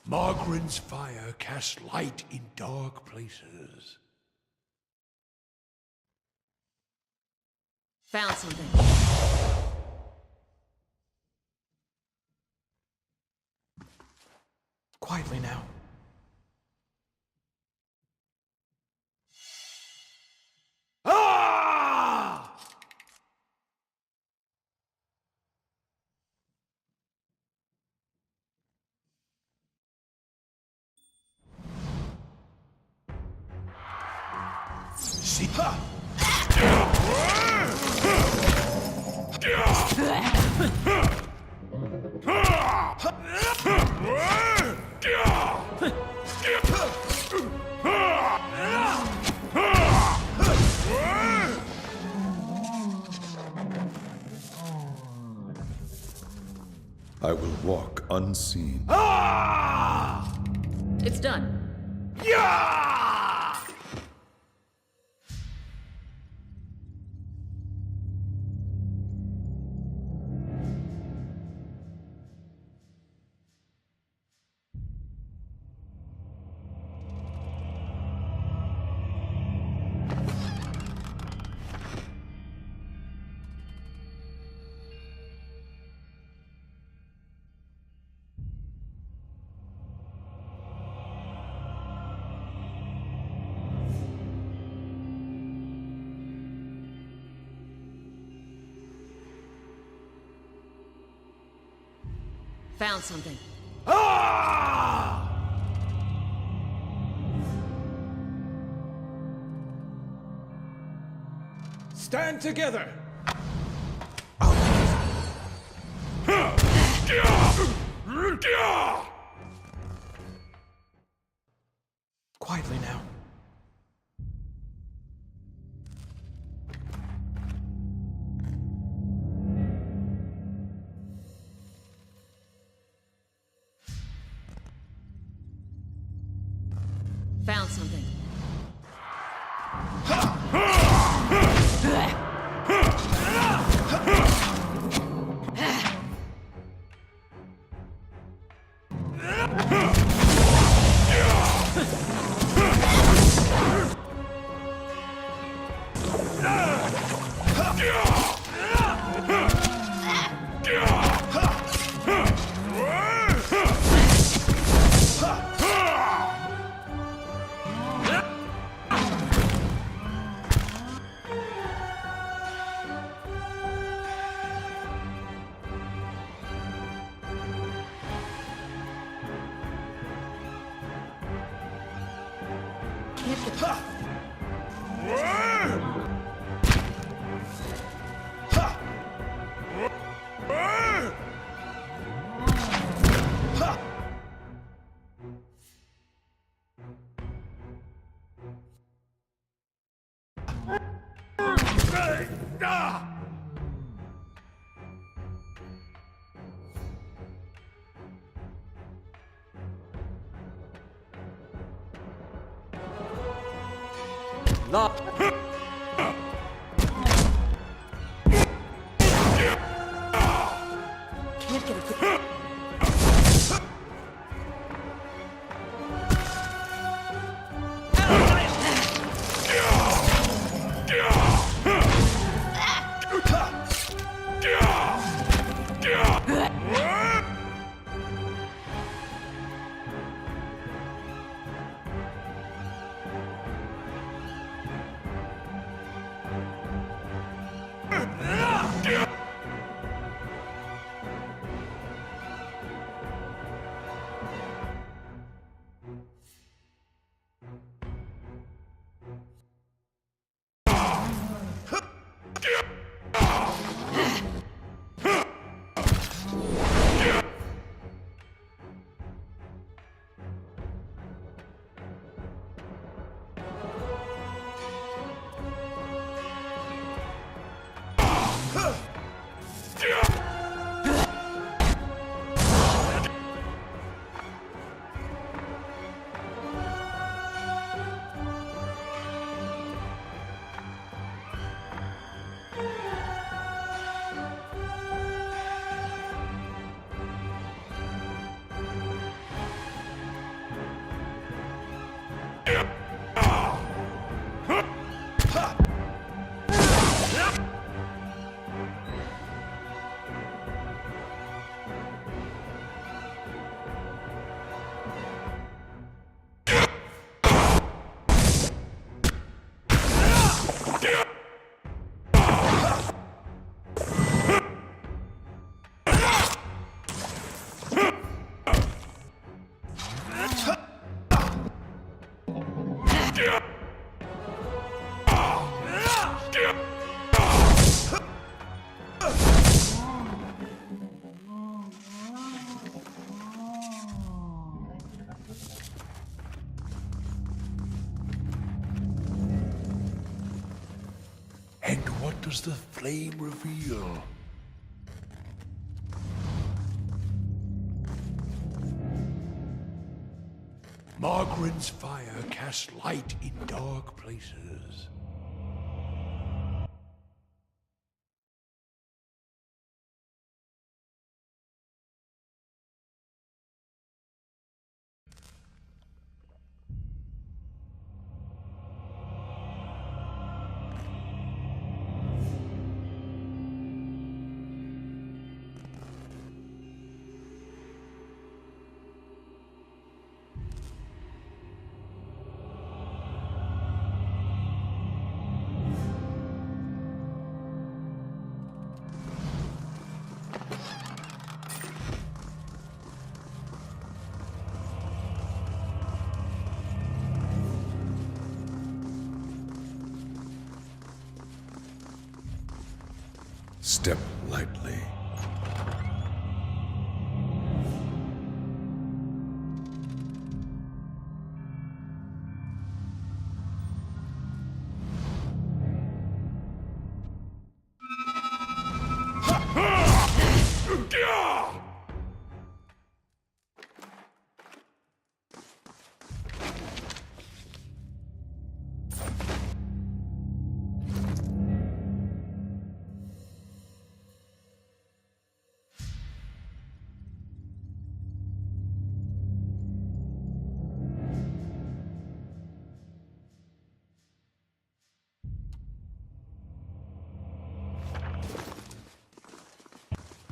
Margaren's fire casts light in dark places. Found something. Quietly now. Ah! See? Ha! I will walk unseen. Ah! It's done. Yeah! Found something. Ah! Stand together! Quietly now. Found something. Can't get a good... does the flame reveal? Margaret's fire casts light in dark places. Step lightly.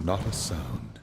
Not a sound.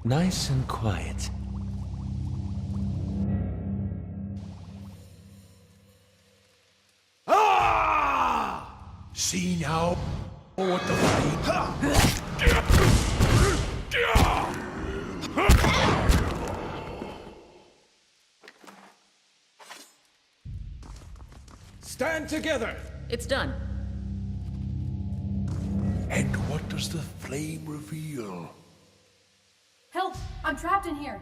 Nice and quiet. See now what the flame... Stand together! It's done. And what does the flame reveal? Help! I'm trapped in here.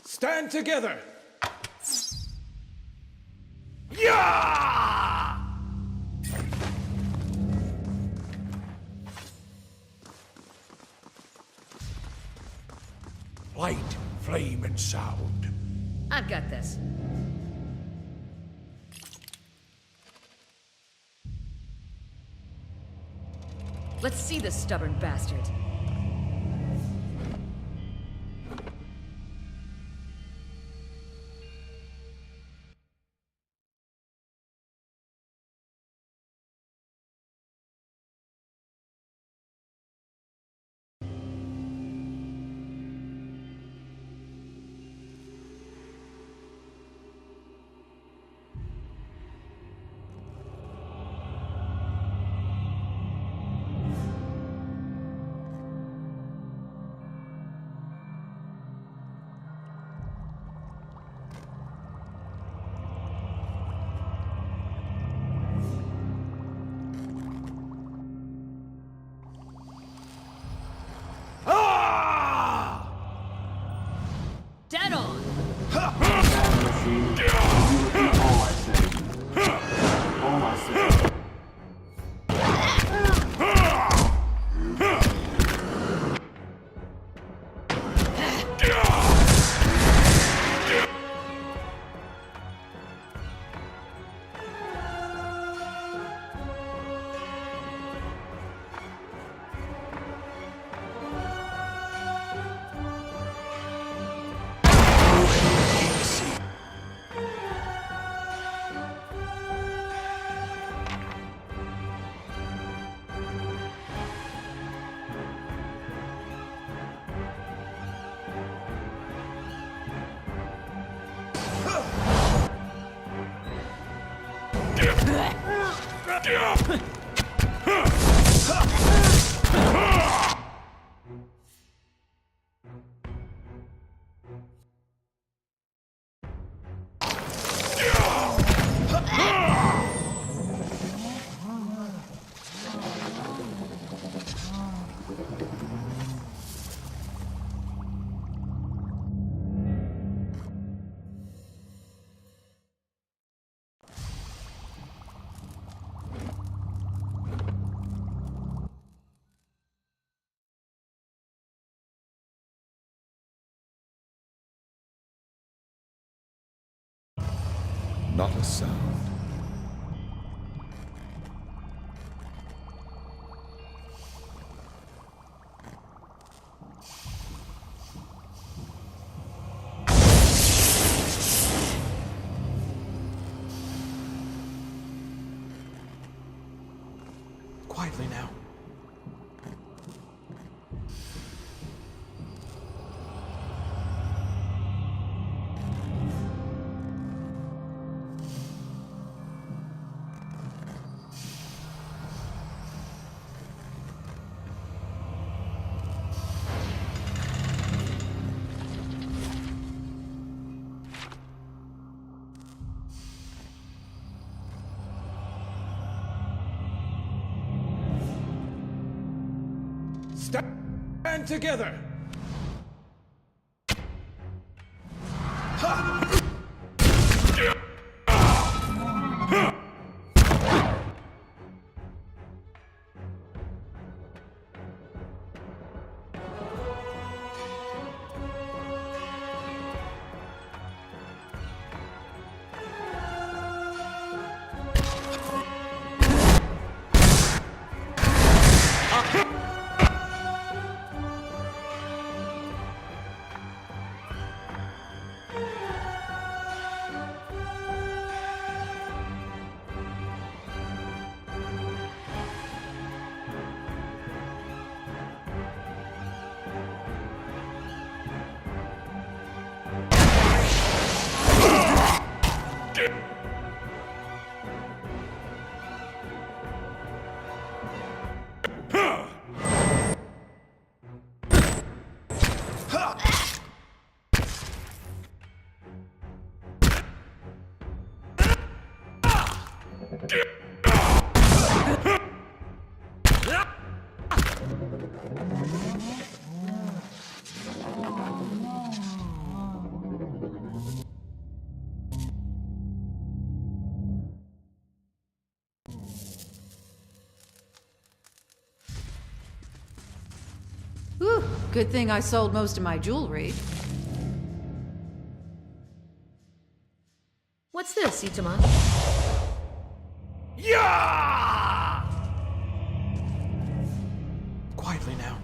Stand together! Yeah! Light, flame, and sound. I've got this. Let's see this stubborn bastard. Not a sound. Quietly now. Stand together! Whew, good thing I sold most of my jewelry. What's this, Itama? Yeah! Quietly now.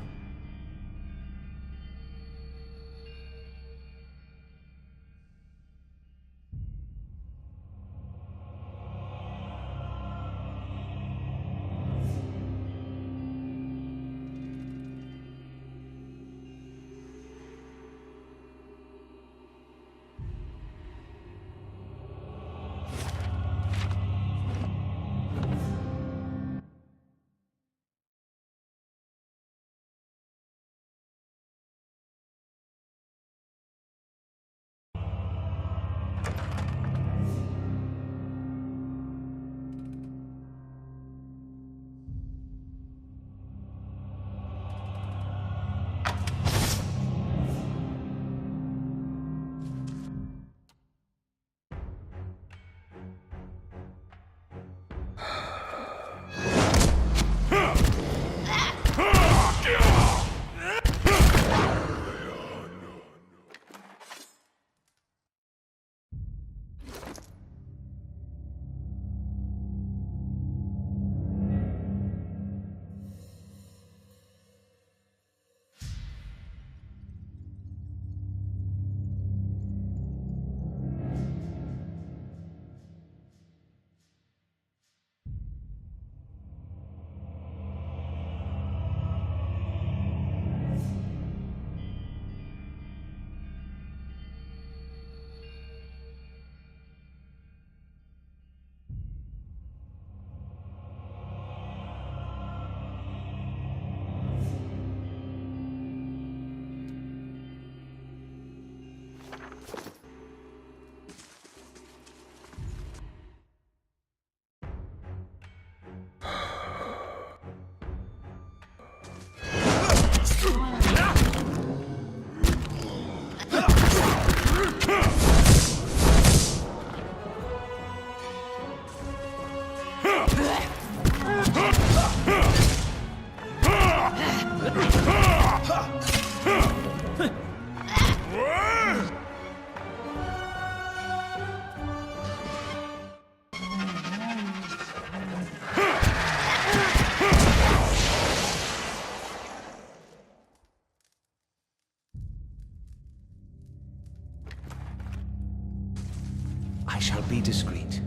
discreet.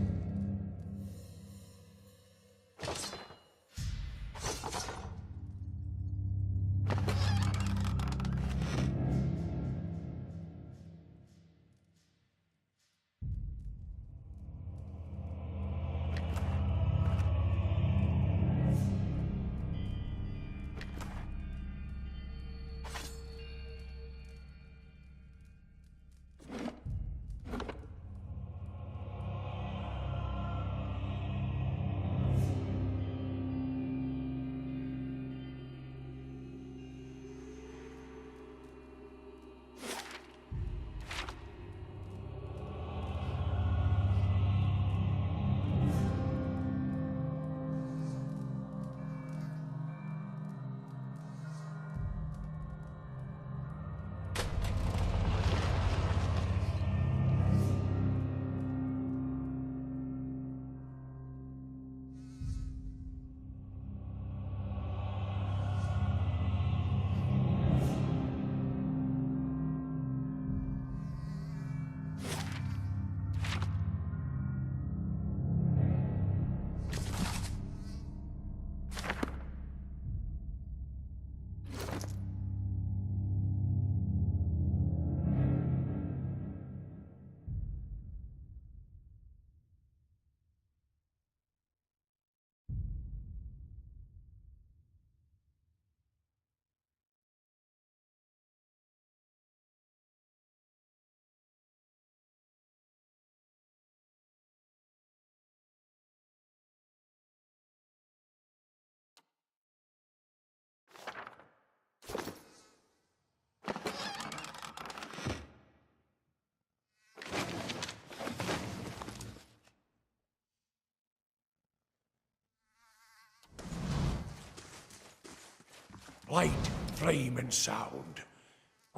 Light, flame, and sound.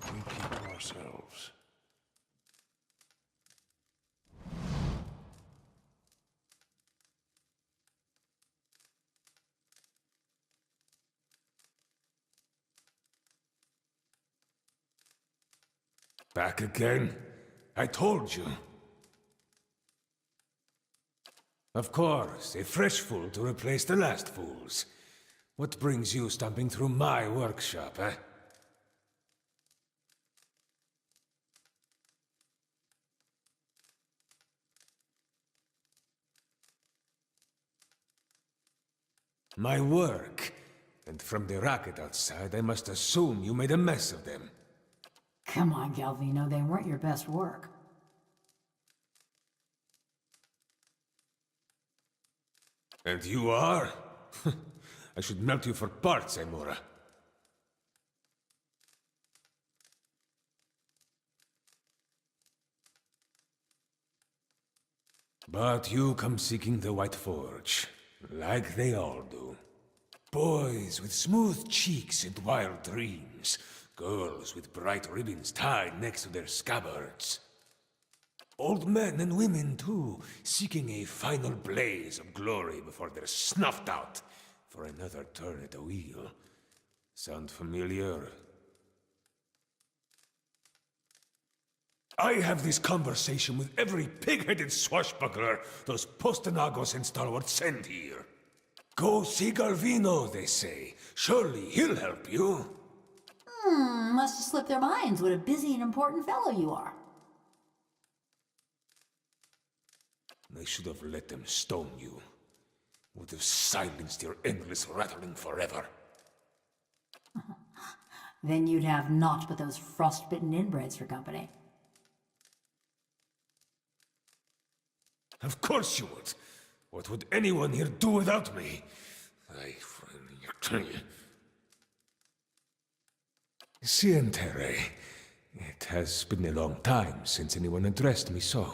We keep to ourselves. Back again? I told you. Of course, a fresh fool to replace the last fools. What brings you stomping through my workshop, eh? My work. And from the racket outside, I must assume you made a mess of them. Come on, Galvino, they weren't your best work. And you are? I should melt you for parts, Amora. But you come seeking the White Forge, like they all do. Boys with smooth cheeks and wild dreams. Girls with bright ribbons tied next to their scabbards. Old men and women, too, seeking a final blaze of glory before they're snuffed out for another turn at the wheel. Sound familiar? I have this conversation with every pig-headed swashbuckler those Postenagos and stalwarts send here. Go see Galvino, they say. Surely he'll help you. Must have slipped their minds what a busy and important fellow you are. I should have let them stone you. Would have silenced your endless rattling forever. Then you'd have naught but those frostbitten inbreds for company. Of course you would. What would anyone here do without me? Sientere. It has been a long time since anyone addressed me so.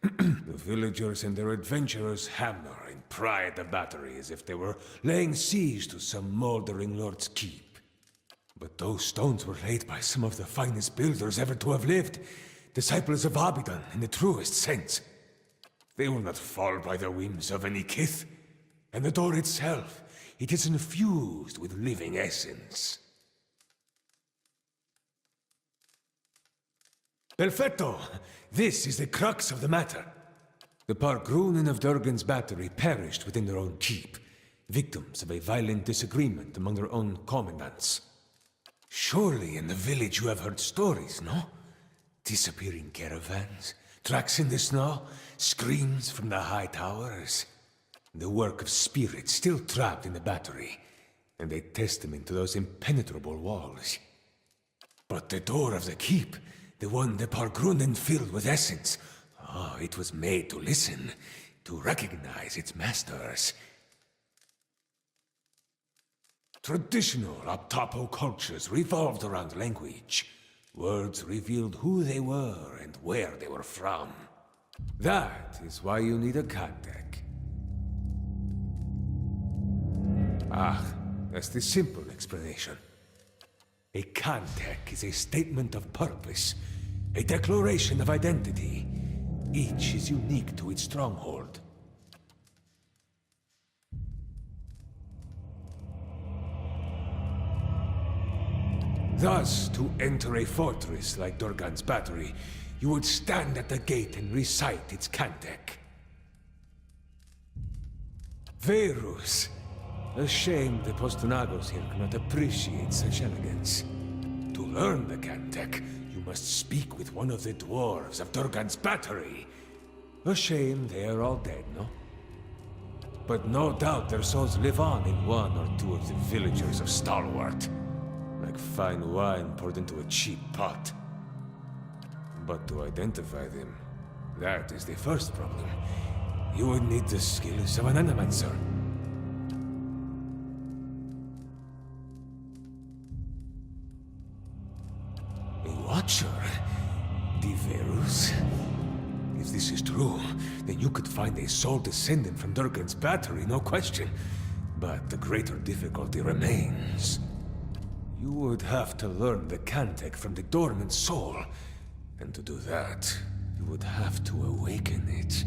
The villagers and their adventurers hammer and pry at the battery as if they were laying siege to some moldering lord's keep. But those stones were laid by some of the finest builders ever to have lived, disciples of Abidan in the truest sense. They will not fall by the whims of any kith, and the door itself, it is infused with living essence. Perfetto! This is the crux of the matter. The Pargrunen of Durgan's battery perished within their own keep, victims of a violent disagreement among their own commandants. Surely in the village you have heard stories, no? Disappearing caravans, tracks in the snow, screams from the high towers. The work of spirits still trapped in the battery, and a testament to those impenetrable walls. But the door of the keep, the one the Pargrunen filled with essence, it was made to listen, to recognize its masters. Traditional Aptapo cultures revolved around language. Words revealed who they were and where they were from. That is why you need a Kantek. That's the simple explanation. A Kantek is a statement of purpose, a declaration of identity. Each is unique to its stronghold. Thus, to enter a fortress like Durgan's battery, you would stand at the gate and recite its Kantek. Verus. A shame the Postonagos here cannot appreciate such elegance. To learn the Kantek, you must speak with one of the dwarves of Durgan's battery. A shame they are all dead, no? But no doubt their souls live on in one or two of the villagers of Stalwart. Like fine wine poured into a cheap pot. But to identify them, that is the first problem. You would need the skills of an animancer. A watcher? Diverus? If this is true, then you could find a soul descendant from Durgan's battery, no question. But the greater difficulty remains. You would have to learn the Kantek from the dormant soul. And to do that, you would have to awaken it.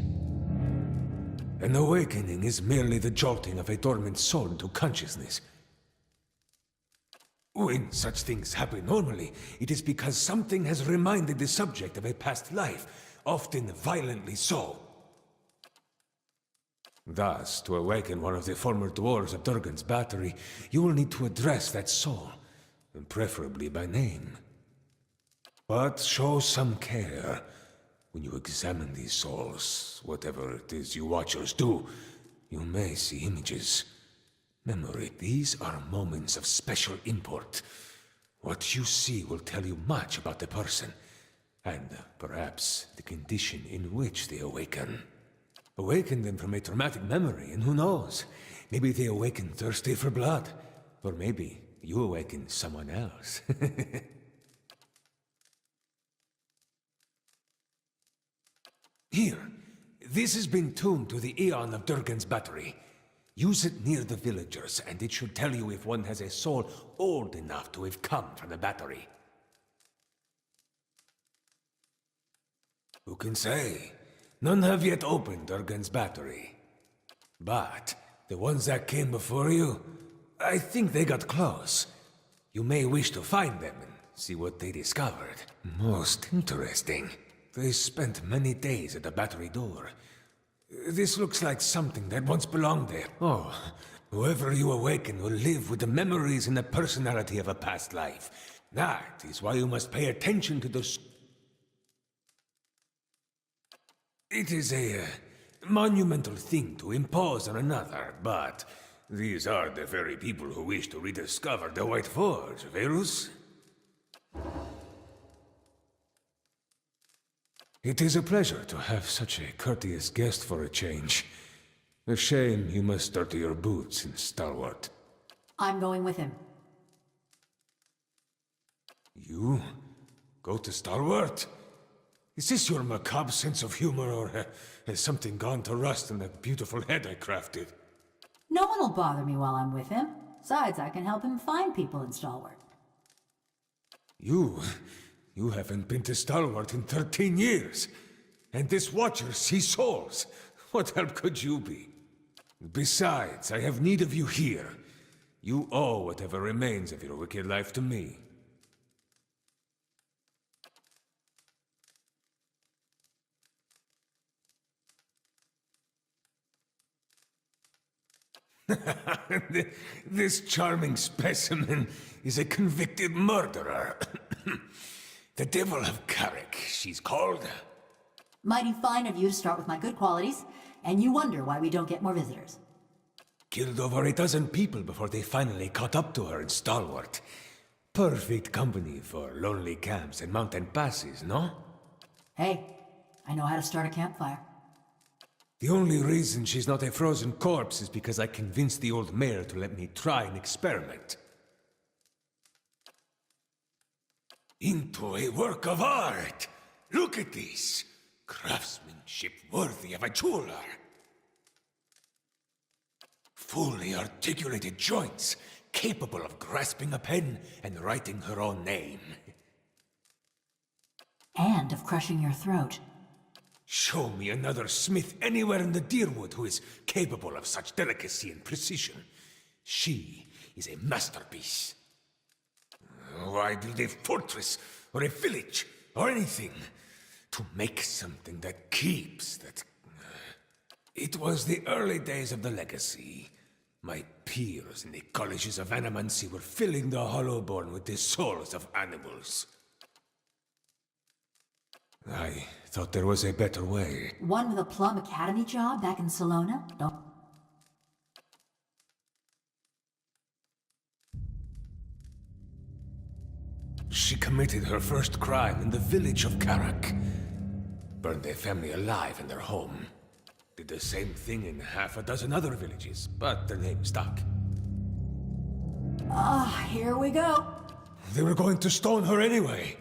An awakening is merely the jolting of a dormant soul into consciousness. When such things happen normally, it is because something has reminded the subject of a past life, often violently so. Thus, to awaken one of the former dwarves of Durgan's battery, you will need to address that soul, and preferably by name. But show some care. When you examine these souls, whatever it is you watchers do, you may see images. Memory, these are moments of special import. What you see will tell you much about the person, and perhaps the condition in which they awaken. Awaken them from a traumatic memory, and who knows? Maybe they awaken thirsty for blood. Or maybe you awaken someone else. Here, this has been tuned to the Aeon of Durgan's battery. Use it near the villagers, and it should tell you if one has a soul old enough to have come from the battery. Who can say? None have yet opened Durgan's battery. But the ones that came before you, I think they got close. You may wish to find them and see what they discovered. Most interesting. They spent many days at the battery door. This looks like something that once belonged there. Oh, whoever you awaken will live with the memories and the personality of a past life. That is why you must pay attention to the... It is a monumental thing to impose on another, but these are the very people who wish to rediscover the White Forge, Verus. It is a pleasure to have such a courteous guest for a change. A shame you must dirty your boots in Stalwart. I'm going with him. You? Go to Stalwart? Is this your macabre sense of humor, or has something gone to rust in that beautiful head I crafted? No one will bother me while I'm with him. Besides, I can help him find people in Stalwart. You haven't been to Stalwart in 13 years. And this Watcher sees souls. What help could you be? Besides, I have need of you here. You owe whatever remains of your wicked life to me. This charming specimen is a convicted murderer. The Devil of Carrick, she's called. Mighty fine of you to start with my good qualities, and you wonder why we don't get more visitors. Killed over a dozen people before they finally caught up to her in Stalwart. Perfect company for lonely camps and mountain passes, no? Hey, I know how to start a campfire. The only reason she's not a frozen corpse is because I convinced the old mayor to let me try an experiment. Into a work of art! Look at this! Craftsmanship worthy of a jeweler! Fully articulated joints, capable of grasping a pen and writing her own name. And of crushing your throat. Show me another smith anywhere in the Deerwood who is capable of such delicacy and precision. She is a masterpiece. Why build a fortress or a village or anything to make something that keeps, that... It was the early days of the legacy. My peers in the colleges of Animancy were filling the Hollowborn with the souls of animals. I thought there was a better way. One with a plum academy job back in Salona? Don't... She committed her first crime in the village of Karak. Burned their family alive in their home. Did the same thing in half a dozen other villages, but the name stuck. Here we go. They were going to stone her anyway.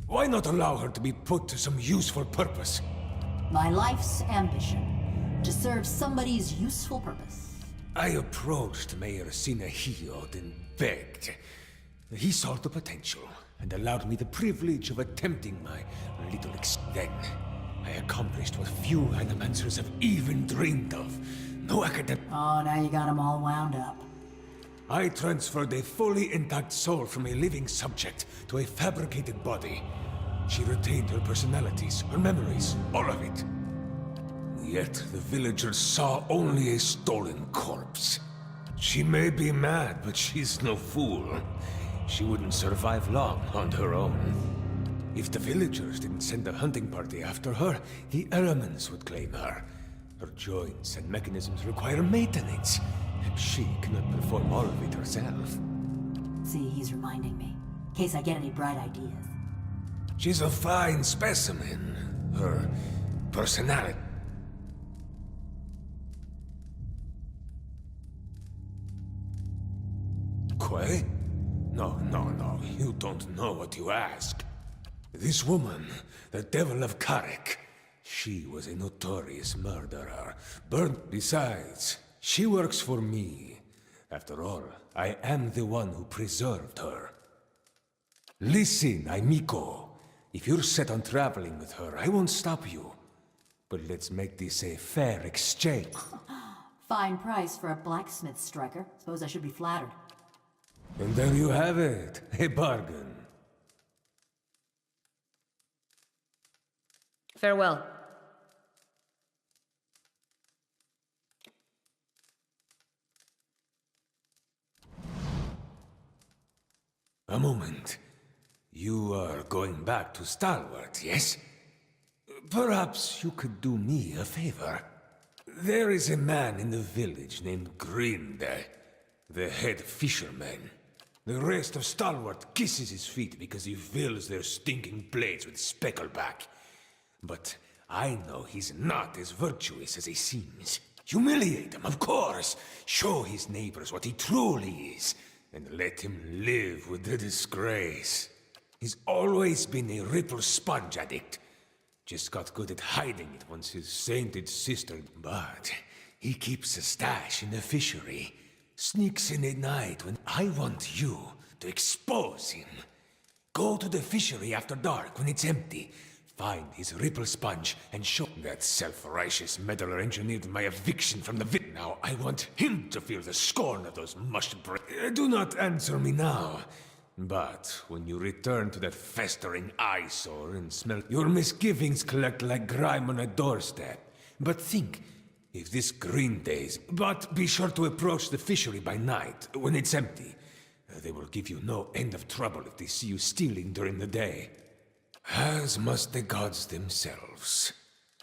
Why not allow her to be put to some useful purpose? My life's ambition. To serve somebody's useful purpose. I approached Mayor Sinehiod and begged. He saw the potential and allowed me the privilege of attempting my little Then, I accomplished what few animancers have even dreamed of. No academic... Oh, now you got them all wound up. I transferred a fully intact soul from a living subject to a fabricated body. She retained her personalities, her memories, all of it. Yet the villagers saw only a stolen corpse. She may be mad, but she's no fool. She wouldn't survive long on her own. If the villagers didn't send a hunting party after her, the Elements would claim her. Her joints and mechanisms require maintenance, and she cannot perform all of it herself. See, he's reminding me. In case I get any bright ideas. She's a fine specimen. Her personality... Quay? No, you don't know what you ask. This woman, the Devil of Carrick, she was a notorious murderer. Besides, she works for me. After all, I am the one who preserved her. Listen, Aimiko. If you're set on traveling with her, I won't stop you. But let's make this a fair exchange. Fine price for a blacksmith striker. Suppose I should be flattered. And there you have it, a bargain. Farewell. A moment. You are going back to Stalwart, yes? Perhaps you could do me a favor. There is a man in the village named Grinde, the head fisherman. The rest of Stalwart kisses his feet because he fills their stinking plates with speckleback. But I know he's not as virtuous as he seems. Humiliate him, of course. Show his neighbors what he truly is, and let him live with the disgrace. He's always been a ripple sponge addict. Just got good at hiding it once his sainted sister... But he keeps a stash in the fishery. Sneaks in at night when I want you to expose him. Go to the fishery after dark when it's empty. Find his ripple sponge and show... That self-righteous meddler engineered my eviction from the village. Now I want him to feel the scorn of those Do not answer me now. But when you return to that festering eyesore and smell... Your misgivings collect like grime on a doorstep. But think, If this green days, but be sure to approach the fishery by night, when it's empty. They will give you no end of trouble if they see you stealing during the day. As must the gods themselves.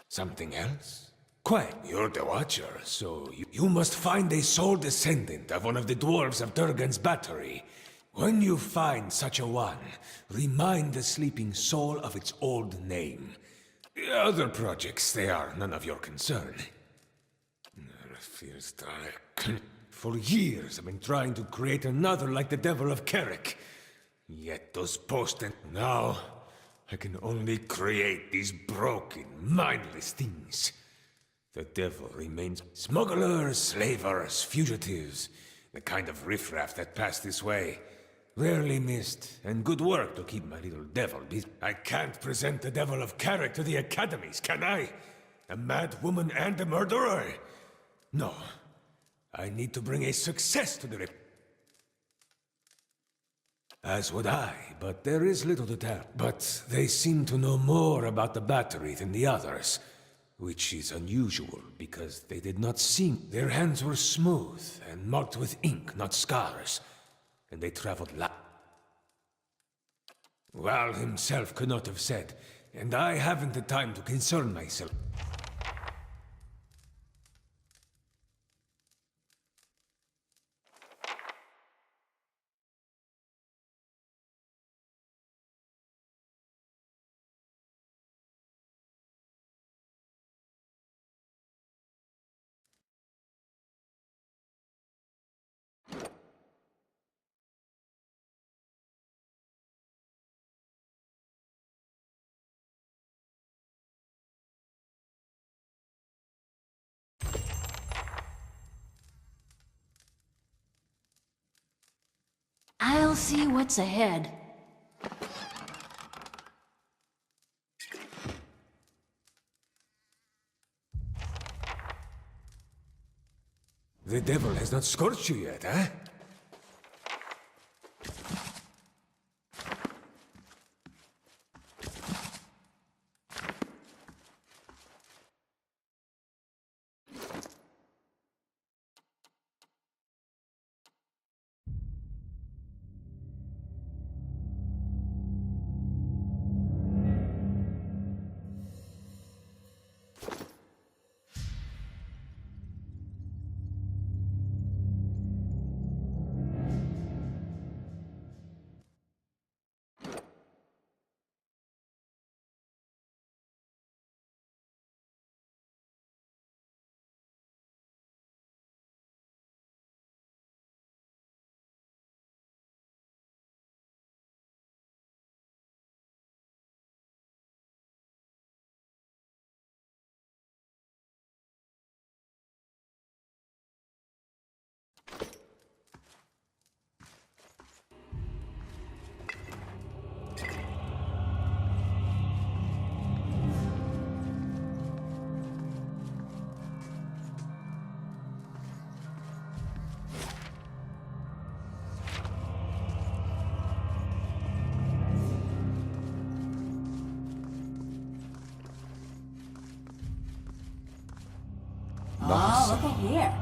Something else? Quite, you're the Watcher, so you must find a sole descendant of one of the dwarves of Durgan's battery. When you find such a one, remind the sleeping soul of its old name. Other projects, they are none of your concern. For years I've been trying to create another like the Devil of Carrick. Yet those posts, now I can only create these broken, mindless things. The devil remains smugglers, slavers, fugitives, the kind of riffraff that pass this way. Rarely missed, and good work to keep my little devil busy. I can't present the Devil of Carrick to the academies, can I? A mad woman and a murderer? No. I need to bring a success to the As would I, but there is little to tell. But they seem to know more about the battery than the others, which is unusual because they did not seem... Their hands were smooth and marked with ink, not scars, and they traveled Val himself could not have said, and I haven't the time to concern myself. I'll see what's ahead. The devil has not scorched you yet, eh? Oh, look at here.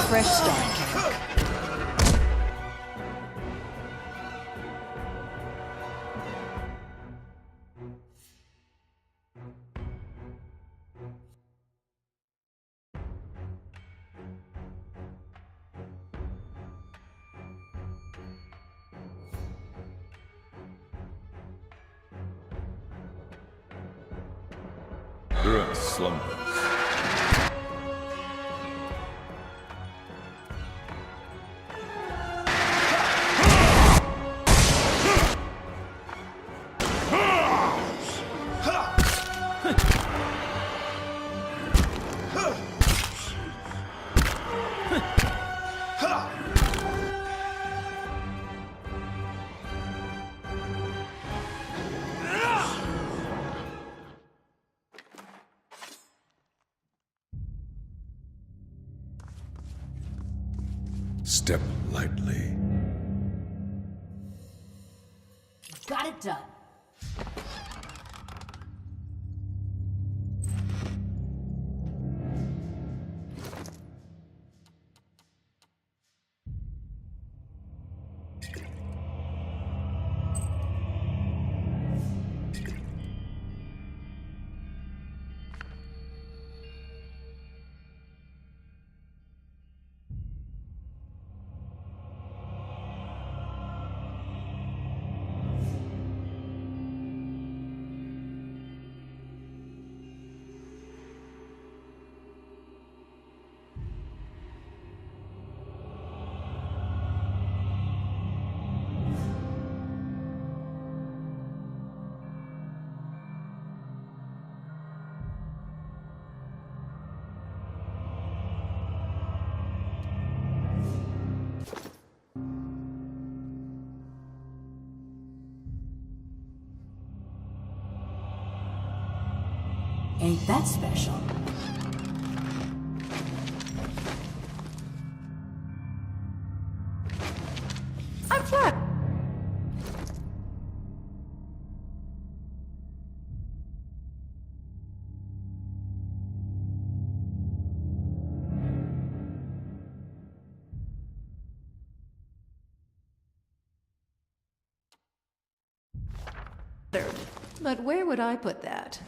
Fresh start, Carrick. Tyrant slumbers. Step lightly. Got it done. Ain't that special? I'm trapped! But where would I put that?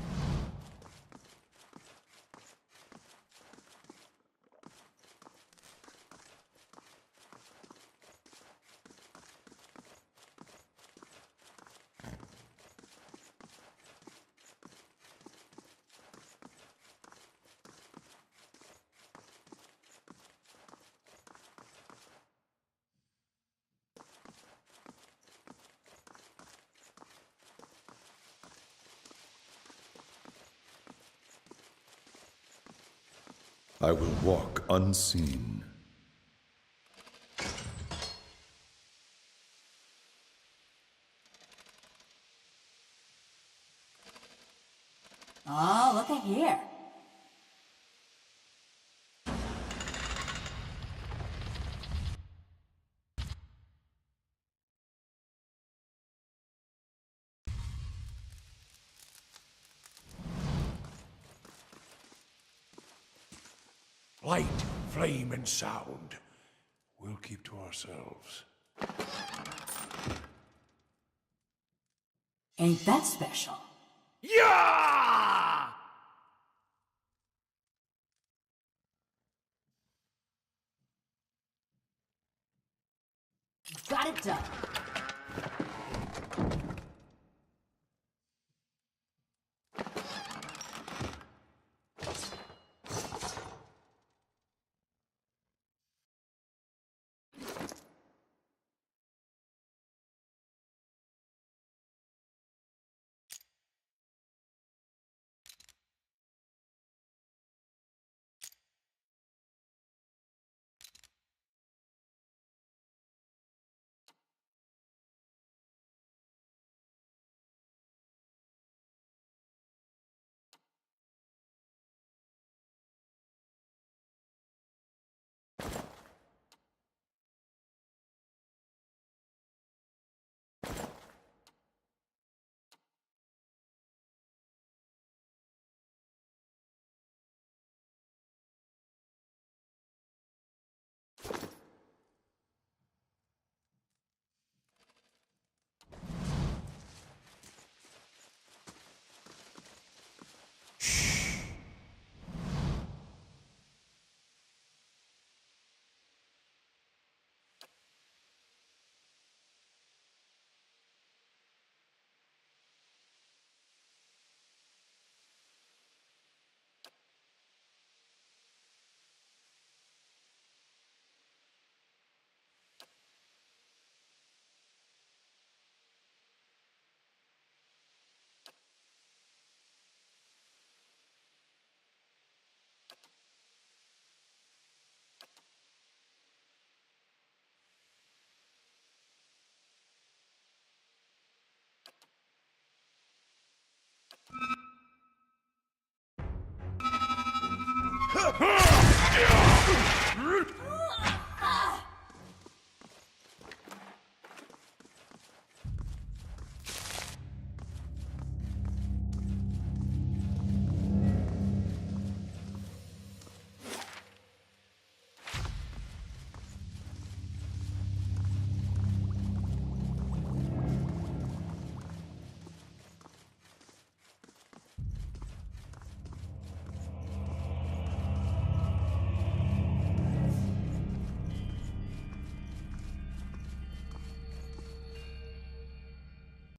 I will walk unseen. Oh, look at here. Light, flame, and sound. We'll keep to ourselves. Ain't that special? Yeah! Got it done. Ha!